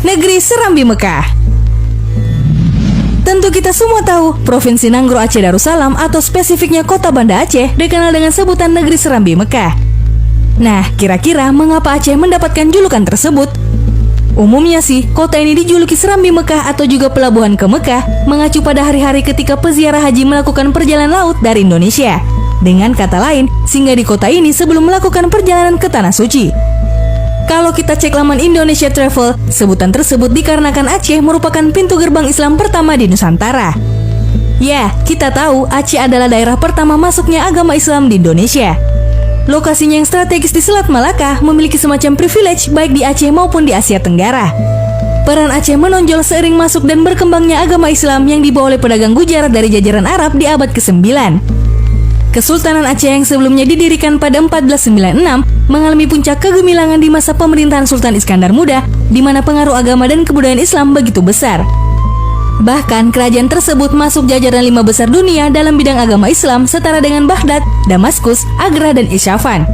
Negeri Serambi Mekah. Tentu kita semua tahu, Provinsi Nanggro Aceh Darussalam atau spesifiknya Kota Banda Aceh dikenal dengan sebutan Negeri Serambi Mekah. Nah, kira-kira mengapa Aceh mendapatkan julukan tersebut? Umumnya sih, kota ini dijuluki Serambi Mekah atau juga pelabuhan ke Mekah, mengacu pada hari-hari ketika peziarah haji melakukan perjalanan laut dari Indonesia. Dengan kata lain, singgah di kota ini sebelum melakukan perjalanan ke Tanah Suci. Kalau kita cek laman Indonesia Travel, sebutan tersebut dikarenakan Aceh merupakan pintu gerbang Islam pertama di Nusantara. Ya, kita tahu Aceh adalah daerah pertama masuknya agama Islam di Indonesia. Lokasinya yang strategis di Selat Malaka memiliki semacam privilege baik di Aceh maupun di Asia Tenggara. Peran Aceh menonjol seiring masuk dan berkembangnya agama Islam yang dibawa oleh pedagang Gujarat dari jajaran Arab di abad ke-9. Kesultanan Aceh yang sebelumnya didirikan pada 1496 mengalami puncak kegemilangan di masa pemerintahan Sultan Iskandar Muda, di mana pengaruh agama dan kebudayaan Islam begitu besar. Bahkan kerajaan tersebut masuk jajaran 5 besar dunia dalam bidang agama Islam setara dengan Baghdad, Damaskus, Agra, dan Isfahan.